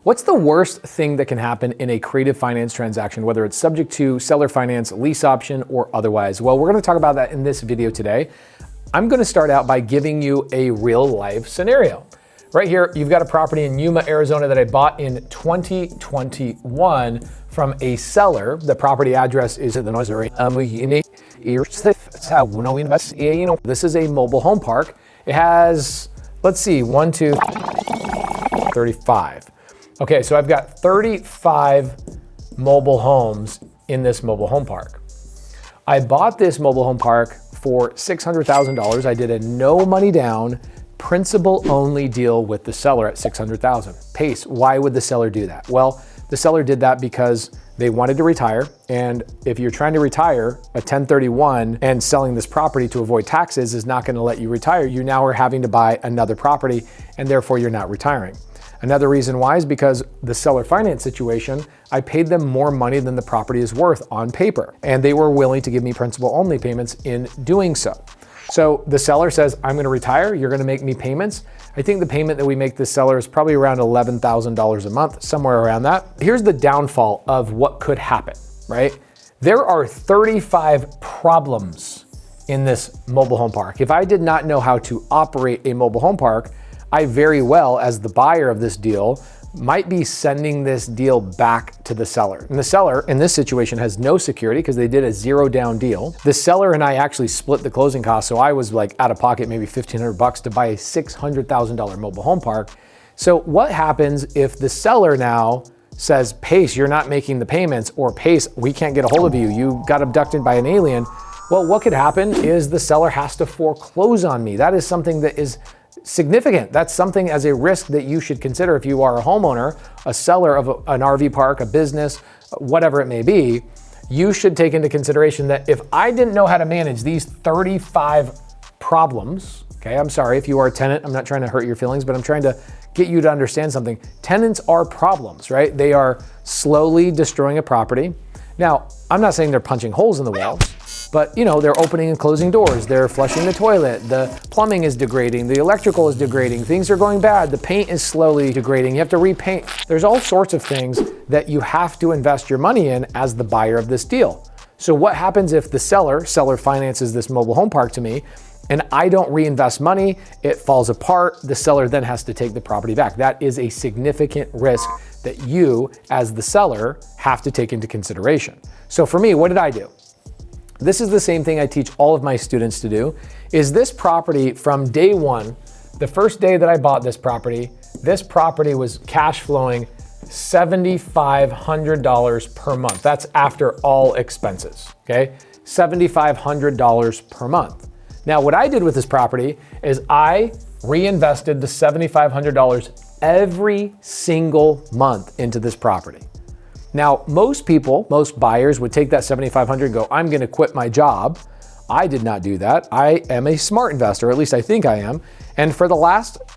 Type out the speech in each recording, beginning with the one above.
What's the worst thing that can happen in a creative finance transaction, whether it's subject to seller finance, lease option, or otherwise? Well, we're going to talk about that in this video today. I'm going to start out by giving you a real life scenario. Right here, you've got a property in Yuma, Arizona that I bought in 2021 from a seller. The property address is in the Missouri. This is a mobile home park. It has, let's see, 35. Okay, so I've got 35 mobile homes in this mobile home park. I bought this mobile home park for $600,000. I did a no money down, principal only deal with the seller at $600,000. Pace, why would the seller do that? Well, the seller did that because they wanted to retire. And if you're trying to retire, a 1031 and selling this property to avoid taxes is not gonna let you retire. You now are having to buy another property and therefore you're not retiring. Another reason why is because the seller finance situation, I paid them more money than the property is worth on paper. And they were willing to give me principal only payments in doing so. So the seller says, I'm gonna retire, you're gonna make me payments. I think the payment that we make this seller is probably around $11,000 a month, somewhere around that. Here's the downfall of what could happen, right? There are 35 problems in this mobile home park. If I did not know how to operate a mobile home park, I very well, as the buyer of this deal, might be sending this deal back to the seller. And the seller in this situation has no security because they did a zero down deal. The seller and I actually split the closing costs. So I was like out of pocket, maybe $1,500 to buy a $600,000 mobile home park. So what happens if the seller now says, Pace, you're not making the payments, or Pace, we can't get a hold of you. You got abducted by an alien. Well, what could happen is the seller has to foreclose on me. That is something that is significant. That's something as a risk that you should consider if you are a homeowner, a seller of an RV park, a business, whatever it may be. You should take into consideration that if I didn't know how to manage these 35 problems, okay, I'm sorry if you are a tenant, I'm not trying to hurt your feelings, but I'm trying to get you to understand something. Tenants are problems, right? They are slowly destroying a property. Now, I'm not saying they're punching holes in the walls, but they're opening and closing doors, they're flushing the toilet, the plumbing is degrading, the electrical is degrading, things are going bad, the paint is slowly degrading, you have to repaint. There's all sorts of things that you have to invest your money in as the buyer of this deal. So what happens if the seller finances this mobile home park to me and I don't reinvest money, it falls apart, the seller then has to take the property back. That is a significant risk that you as the seller have to take into consideration. So for me, what did I do? This is the same thing I teach all of my students to do, is this property from day one, the first day that I bought this property was cash flowing $7,500 per month. That's after all expenses, okay? $7,500 per month. Now, what I did with this property is I reinvested the $7,500 every single month into this property. Now, most buyers would take that $7,500 and go, I'm gonna quit my job. I did not do that. I am a smart investor, at least I think I am. And for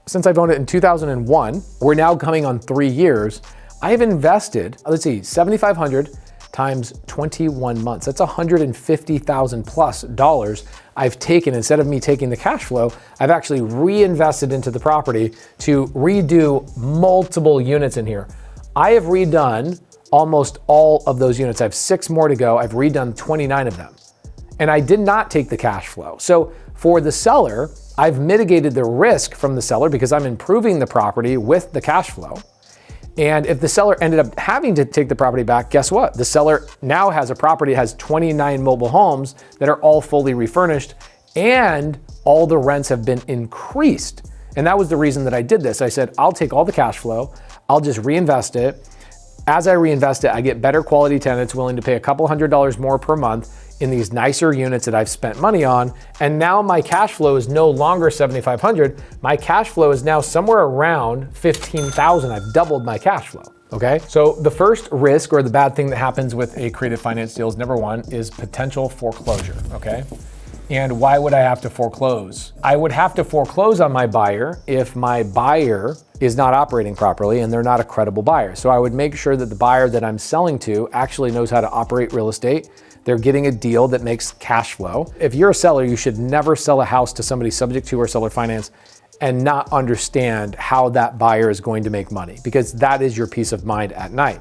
since I've owned it in 2001, we're now coming on 3 years, I have invested, let's see, $7,500 times 21 months. That's $150,000 plus dollars I've taken. Instead of me taking the cash flow, I've actually reinvested into the property to redo multiple units in here. I have redone almost all of those units. I have 6 more to go. I've redone 29 of them. And I did not take the cash flow. So for the seller, I've mitigated the risk from the seller because I'm improving the property with the cash flow. And if the seller ended up having to take the property back, guess what? The seller now has a property, has 29 mobile homes that are all fully refurnished and all the rents have been increased. And that was the reason that I did this. I said, I'll take all the cash flow, I'll just reinvest it. As I reinvest it, I get better quality tenants willing to pay a couple $100s more per month in these nicer units that I've spent money on. And now my cash flow is no longer $7,500. My cash flow is now somewhere around $15,000. I've doubled my cash flow, okay? So the first risk or the bad thing that happens with a creative finance deal is number one is potential foreclosure, okay? And why would I have to foreclose? I would have to foreclose on my buyer if my buyer is not operating properly and they're not a credible buyer. So I would make sure that the buyer that I'm selling to actually knows how to operate real estate. They're getting a deal that makes cash flow. If you're a seller, you should never sell a house to somebody subject to or seller finance and not understand how that buyer is going to make money, because that is your peace of mind at night.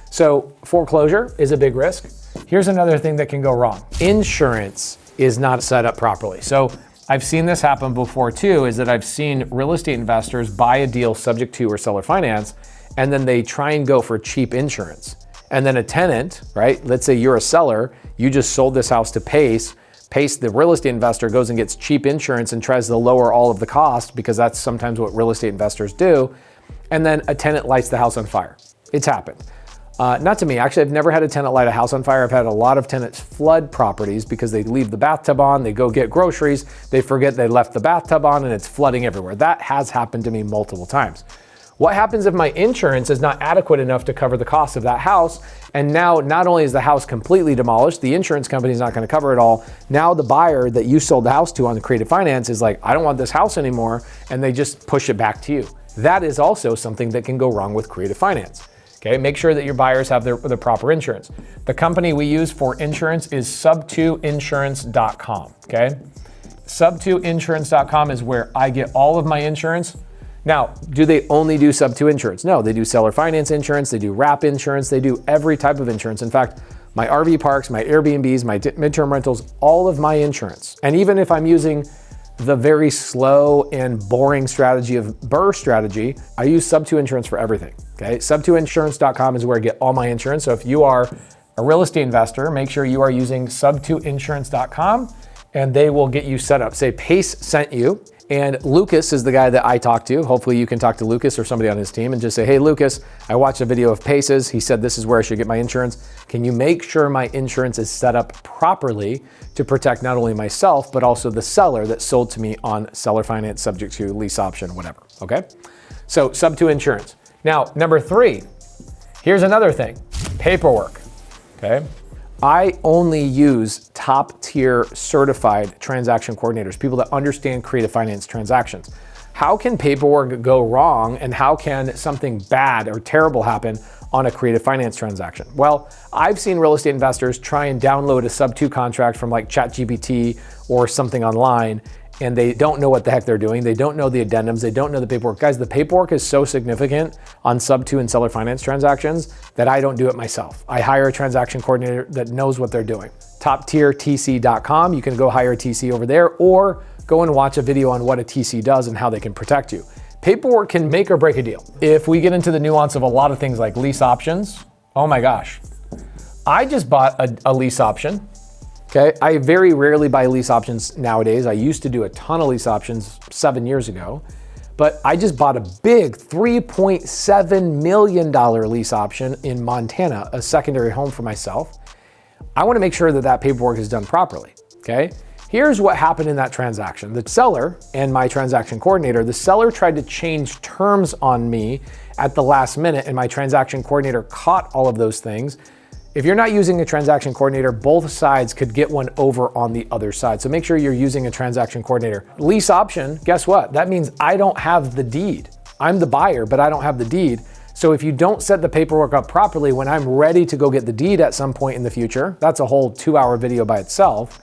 So foreclosure is a big risk. Here's another thing that can go wrong. Insurance is not set up properly. So I've seen this happen before too, is that I've seen real estate investors buy a deal subject to or seller finance, and then they try and go for cheap insurance. And then a tenant, right? Let's say you're a seller, you just sold this house to Pace. Pace, the real estate investor, goes and gets cheap insurance and tries to lower all of the cost, because that's sometimes what real estate investors do. And then a tenant lights the house on fire. It's happened. Not to me, actually, I've never had a tenant light a house on fire. I've had a lot of tenants flood properties because they leave the bathtub on, they go get groceries, they forget they left the bathtub on, and it's flooding everywhere. That has happened to me multiple times. What happens if my insurance is not adequate enough to cover the cost of that house? And now not only is the house completely demolished, the insurance company is not going to cover it all. Now the buyer that you sold the house to on the creative finance is like, I don't want this house anymore, and they just push it back to you. That is also something that can go wrong with creative finance. Okay, make sure that your buyers have the proper insurance. The company we use for insurance is subtoinsurance.com. Okay, subtoinsurance.com is where I get all of my insurance. Now, do they only do Subto insurance? No, they do seller finance insurance, they do wrap insurance, they do every type of insurance. In fact, my RV parks, my Airbnbs, my midterm rentals, all of my insurance. And even if I'm using the very slow and boring strategy of BRRRR strategy, I use Subto insurance for everything. Okay, subtoinsurance.com is where I get all my insurance. So if you are a real estate investor, make sure you are using subtoinsurance.com, and they will get you set up. Say Pace sent you, and Lucas is the guy that I talk to. Hopefully you can talk to Lucas or somebody on his team and just say, hey Lucas, I watched a video of Pace's. He said this is where I should get my insurance. Can you make sure my insurance is set up properly to protect not only myself, but also the seller that sold to me on seller finance subject to lease option, whatever, okay? So Subto insurance. Now, number 3, here's another thing, paperwork, okay? I only use top tier certified transaction coordinators, people that understand creative finance transactions. How can paperwork go wrong, and how can something bad or terrible happen on a creative finance transaction? Well, I've seen real estate investors try and download a Subto contract from like ChatGPT or something online, and they don't know what the heck they're doing. They don't know the addendums. They don't know the paperwork. Guys, the paperwork is so significant on Subto and seller finance transactions that I don't do it myself. I hire a transaction coordinator that knows what they're doing. TopTierTC.com. You can go hire a TC over there, or go and watch a video on what a TC does and how they can protect you. Paperwork can make or break a deal. If we get into the nuance of a lot of things like lease options, oh my gosh. I just bought a lease option. Okay, I very rarely buy lease options nowadays. I used to do a ton of lease options 7 years ago, but I just bought a big $3.7 million lease option in Montana, a secondary home for myself. I want to make sure that that paperwork is done properly, okay? Here's what happened in that transaction. The seller and my transaction coordinator, the seller tried to change terms on me at the last minute, and my transaction coordinator caught all of those things. If you're not using a transaction coordinator, both sides could get one over on the other side. So make sure you're using a transaction coordinator. Lease option, guess what? That means I don't have the deed. I'm the buyer, but I don't have the deed. So if you don't set the paperwork up properly, when I'm ready to go get the deed at some point in the future, that's a whole 2-hour video by itself.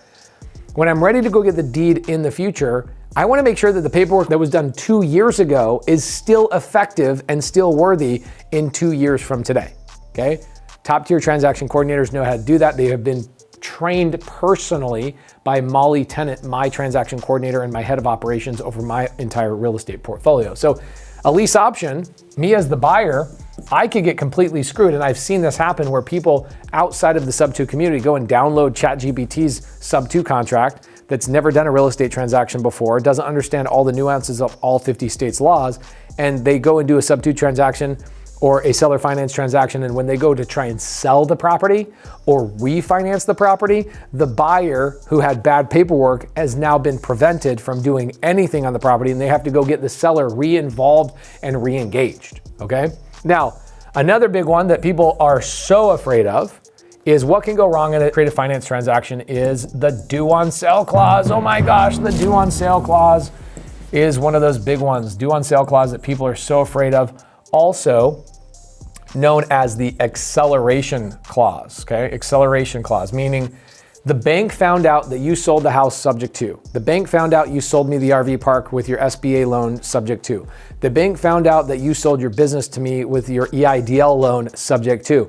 When I'm ready to go get the deed in the future, I want to make sure that the paperwork that was done 2 years ago is still effective and still worthy in 2 years from today, okay? Top tier transaction coordinators know how to do that. They have been trained personally by Molly Tennant, my transaction coordinator and my head of operations over my entire real estate portfolio. So a lease option, me as the buyer, I could get completely screwed. And I've seen this happen where people outside of the Subto community go and download ChatGPT's Subto contract that's never done a real estate transaction before, doesn't understand all the nuances of all 50 states laws, and they go and do a Subto transaction or a seller finance transaction, and when they go to try and sell the property or refinance the property, the buyer who had bad paperwork has now been prevented from doing anything on the property, and they have to go get the seller re-involved and re-engaged, okay? Now, another big one that people are so afraid of is what can go wrong in a creative finance transaction is the due on sale clause. Oh my gosh, the due on sale clause is one of those big ones. Due on sale clause that people are so afraid of. Also known as the acceleration clause, okay? Acceleration clause, meaning The bank found out that you sold the house subject to. The bank found out you sold me the RV park with your SBA loan subject to. The bank found out that you sold your business to me with your EIDL loan subject to.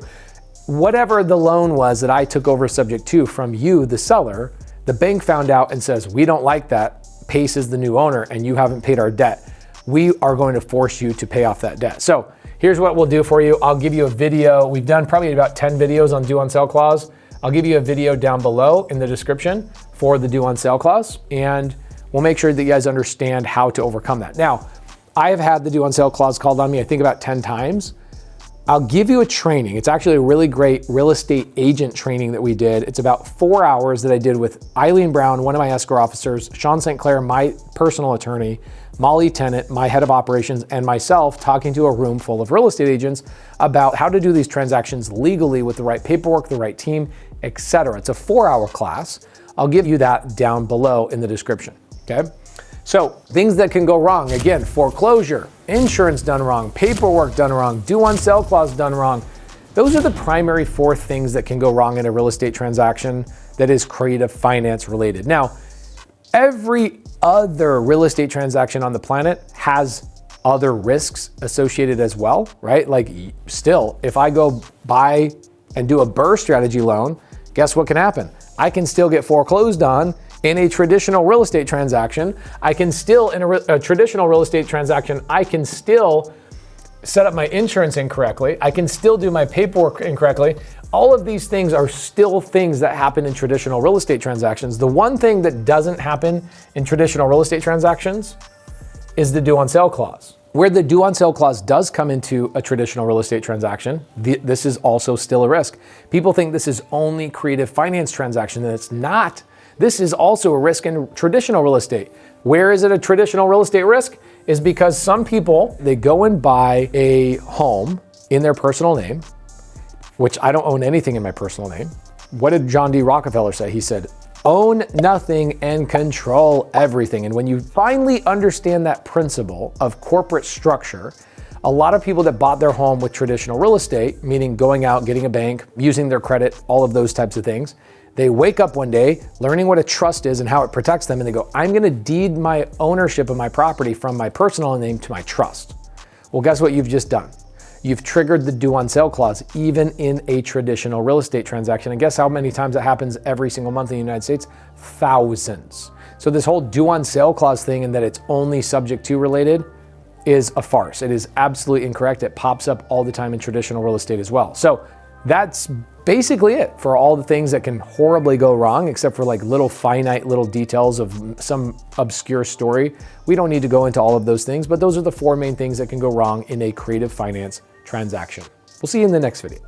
Whatever the loan was that I took over subject to from you, the seller, the bank found out and says, we don't like that. Pace is the new owner and you haven't paid our debt. We are going to force you to pay off that debt. So here's what we'll do for you. I'll give you a video. We've done probably about 10 videos on due on sale clause. I'll give you a video down below in the description for the due on sale clause, and we'll make sure that you guys understand how to overcome that. Now, I have had the due on sale clause called on me, I think about 10 times. I'll give you a training. It's actually a really great real estate agent training that we did. It's about 4 hours that I did with Eileen Brown, one of my escrow officers, Sean St. Clair, my personal attorney, Molly Tennant, my head of operations, and myself talking to a room full of real estate agents about how to do these transactions legally with the right paperwork, the right team, etc. It's a 4-hour class. I'll give you that down below in the description, okay? So things that can go wrong, again, foreclosure, insurance done wrong, paperwork done wrong, due on sale clause done wrong. Those are the primary 4 things that can go wrong in a real estate transaction that is creative finance related. Now, every other real estate transaction on the planet has other risks associated as well, right? Like still, if I go buy and do a BRRRR strategy loan, guess what can happen? I can still get foreclosed on in a traditional real estate transaction. I can still, in a traditional real estate transaction, I can still set up my insurance incorrectly. I can still do my paperwork incorrectly. All of these things are still things that happen in traditional real estate transactions. The one thing that doesn't happen in traditional real estate transactions is the due on sale clause. Where the due on sale clause does come into a traditional real estate transaction, this is also still a risk. People think this is only creative finance transaction, and it's not. This is also a risk in traditional real estate. Where is it a traditional real estate risk? Is because some people, they go and buy a home in their personal name, which I don't own anything in my personal name. What did John D. Rockefeller say? He said, own nothing and control everything. And when you finally understand that principle of corporate structure, a lot of people that bought their home with traditional real estate, meaning going out, getting a bank, using their credit, all of those types of things, they wake up one day learning what a trust is and how it protects them, and they go, I'm gonna deed my ownership of my property from my personal name to my trust. Well, guess what you've just done? You've triggered the due on sale clause, even in a traditional real estate transaction. And guess how many times it happens every single month in the United States? Thousands. So this whole due on sale clause thing and that it's only subject to related is a farce. It is absolutely incorrect. It pops up all the time in traditional real estate as well. So that's basically it for all the things that can horribly go wrong, except for like little finite little details of some obscure story. We don't need to go into all of those things, but those are the 4 main things that can go wrong in a creative finance transaction. We'll see you in the next video.